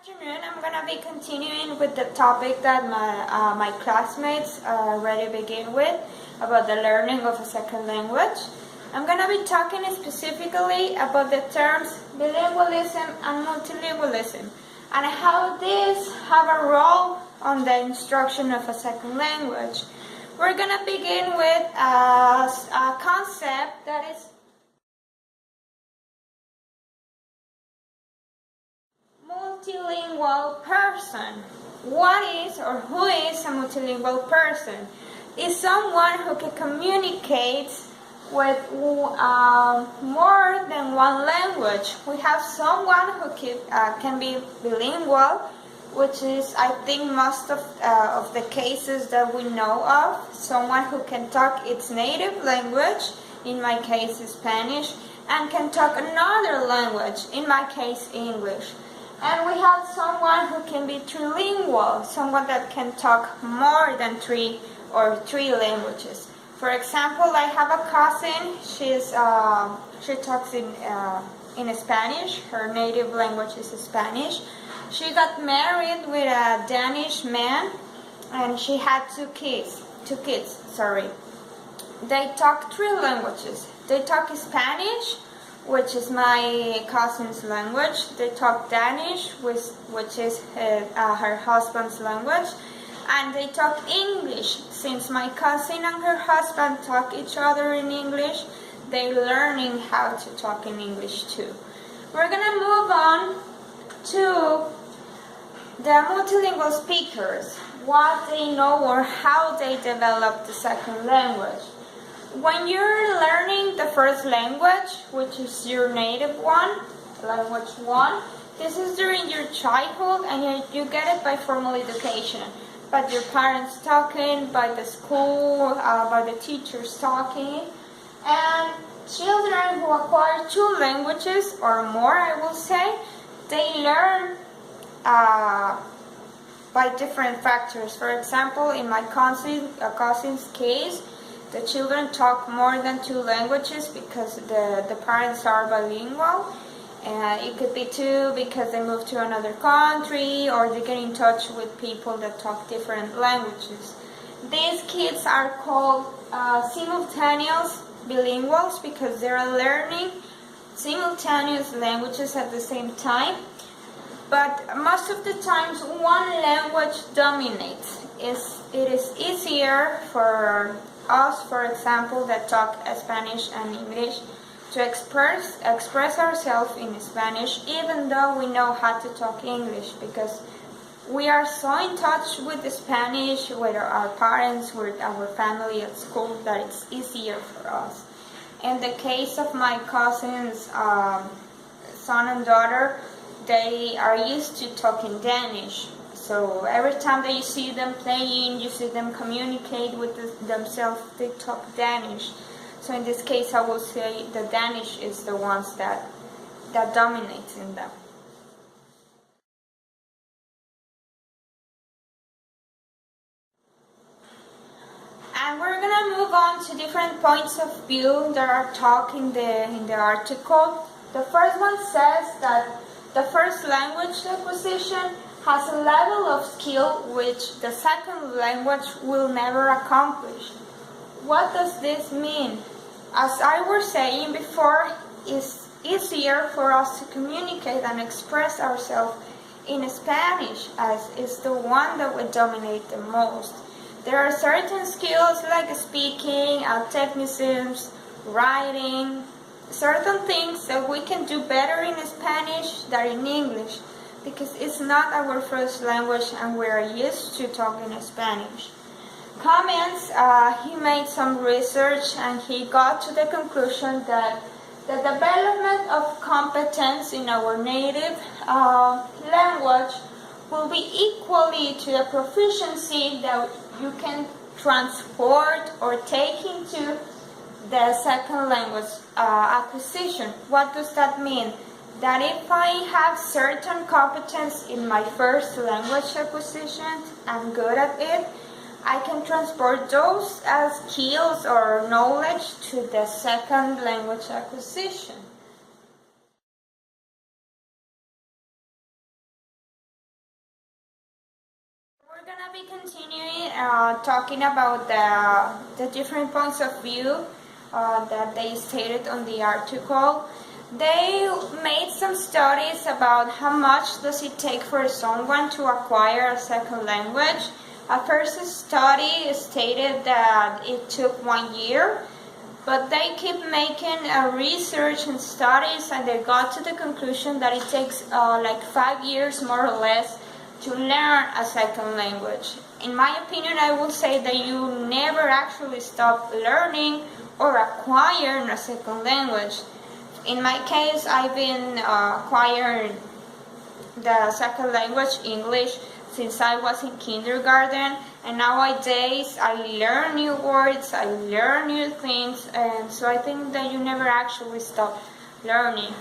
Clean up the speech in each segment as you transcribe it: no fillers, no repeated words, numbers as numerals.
afternoon, I'm going to be continuing with the topic that my classmates already began with about the learning of a second language. I'm going to be talking specifically about the terms bilingualism and multilingualism and how these have a role on the instruction of a second language. We're going to begin with a concept that is multilingual person. What is or who is a multilingual person? Is someone who can communicate with more than one language. We have someone who can be bilingual, which is, I think, most of the cases that we know of. Someone who can talk its native language, in my case Spanish, and can talk another language, in my case English. And we have someone who can be trilingual, someone that can talk more than three languages. For example, I have a cousin. She talks in Spanish. Her native language is Spanish. She got married with a Danish man, and she had two kids. They talk three languages. They talk Spanish, which is my cousin's language. They talk Danish, which is her husband's language. And they talk English. Since my cousin and her husband talk each other in English, they're learning how to talk in English too. We're going to move on to the multilingual speakers, what they know or how they develop the second language. When you're learning the first language, which is your native one, language one, this is during your childhood and you get it by formal education. By your parents talking, by the school, by the teachers talking. And children who acquire two languages or more, I will say, they learn by different factors. For example, in my cousin's case, the children talk more than two languages because the parents are bilingual. It could be two because they move to another country or they get in touch with people that talk different languages. These kids are called simultaneous bilinguals because they are learning simultaneous languages at the same time. But most of the times one language dominates. It is easier for us, for example, that talk Spanish and English, to express ourselves in Spanish, even though we know how to talk English, because we are so in touch with the Spanish, with our parents, with our family at school, that it's easier for us. In the case of my cousin's son and daughter, they are used to talking Danish. So every time that you see them playing, you see them communicate with themselves, they talk Danish. So in this case, I will say the Danish is the ones that dominates in them. And we're gonna move on to different points of view that are taught in the article. The first one says that the first language acquisition has a level of skill which the second language will never accomplish. What does this mean? As I was saying before, it's easier for us to communicate and express ourselves in Spanish, as it's the one that will dominate the most. There are certain skills like speaking, technicisms, writing, certain things that we can do better in Spanish than in English, because it's not our first language and we are used to talking Spanish. Comments, he made some research and he got to the conclusion that the development of competence in our native language will be equally to the proficiency that you can transport or take into the second language acquisition. What does that mean? That if I have certain competence in my first language acquisition, I'm good at it, I can transport those as skills or knowledge to the second language acquisition. we continue talking about the different points of view that they stated on the article. They made some studies about how much does it take for someone to acquire a second language. A first study stated that it took 1 year, but they keep making research and studies, and they got to the conclusion that it takes like 5 years more or less to learn a second language. In my opinion, I would say that you never actually stop learning or acquiring a second language. In my case, I've been acquiring the second language, English, since I was in kindergarten, and nowadays I learn new words, I learn new things, and so I think that you never actually stop learning.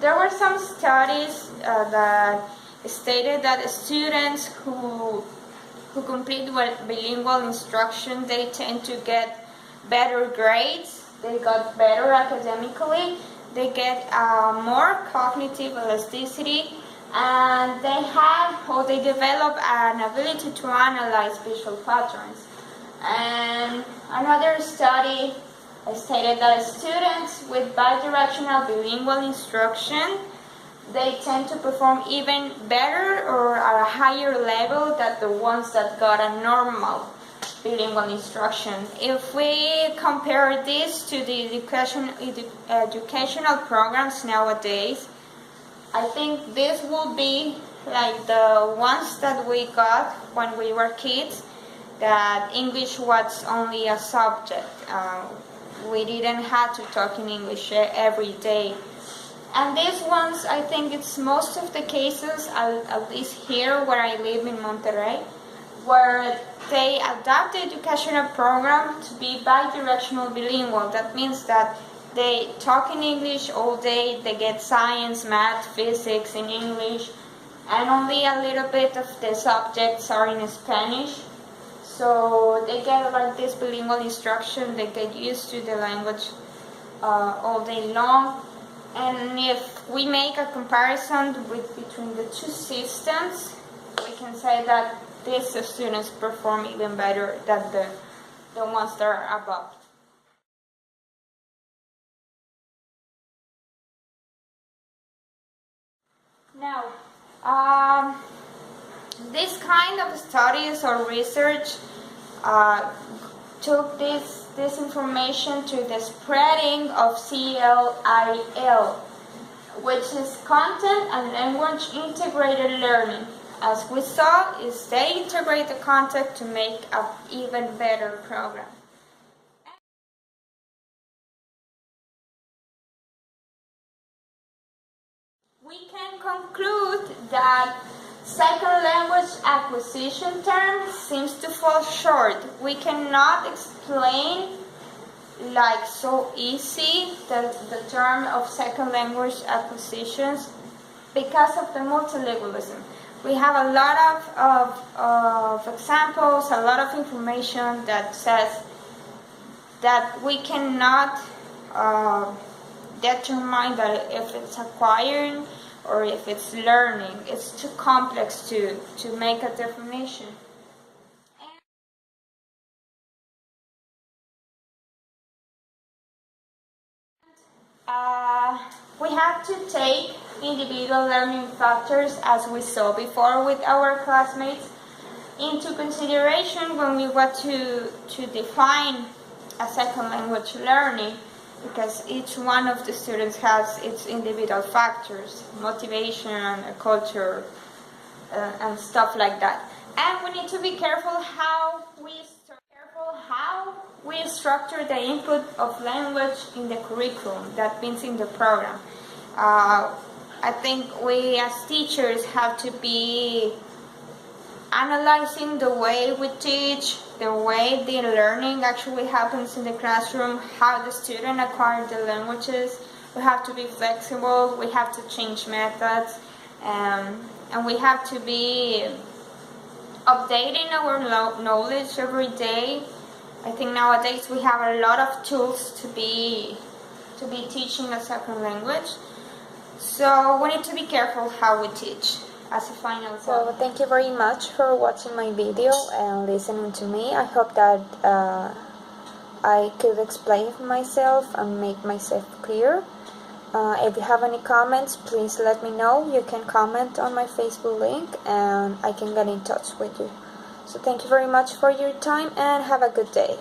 There were some studies that stated that students who complete bilingual instruction, they tend to get better grades, they got better academically, they get more cognitive elasticity, and they develop an ability to analyze visual patterns. And another study stated that students with bidirectional bilingual instruction, they tend to perform even better or at a higher level than the ones that got a normal bilingual instruction. If we compare this to the educational programs nowadays, I think this will be like the ones that we got when we were kids, that English was only a subject. We didn't have to talk in English every day. And these ones, I think it's most of the cases, at least here where I live in Monterrey, where they adapt the educational program to be bidirectional bilingual. That means that they talk in English all day, they get science, math, physics in English, and only a little bit of the subjects are in Spanish. So they get like this bilingual instruction, they get used to the language all day long. And if we make a comparison between the two systems, we can say that these students perform even better than the ones that are above. Now, this kind of studies or research took this information to the spreading of CLIL, which is Content and Language Integrated Learning. As we saw, is they integrate the content to make an even better program. We can conclude that second language acquisition term seems to fall short. We cannot explain like so easy the term of second language acquisitions because of the multilingualism. We have a lot of examples, a lot of information that says that we cannot determine that if it's acquiring or if it's learning. It's too complex to make a definition. We have to take individual learning factors, as we saw before with our classmates, into consideration when we want to define a second language learning, because each one of the students has its individual factors, motivation, culture, and stuff like that. And we need to be careful how we structure the input of language in the curriculum, that means in the program. I think we as teachers have to be analyzing the way we teach, the way the learning actually happens in the classroom, how the student acquires the languages. We have to be flexible, we have to change methods, and we have to be updating our knowledge every day. I think nowadays we have a lot of tools to be teaching a second language. So we need to be careful how we teach. as a final So thought. thank you very much for watching my video and listening to me. I hope that I could explain myself and make myself clear. If you have any comments, please let me know. You can comment on my Facebook link and I can get in touch with you. So thank you very much for your time and have a good day.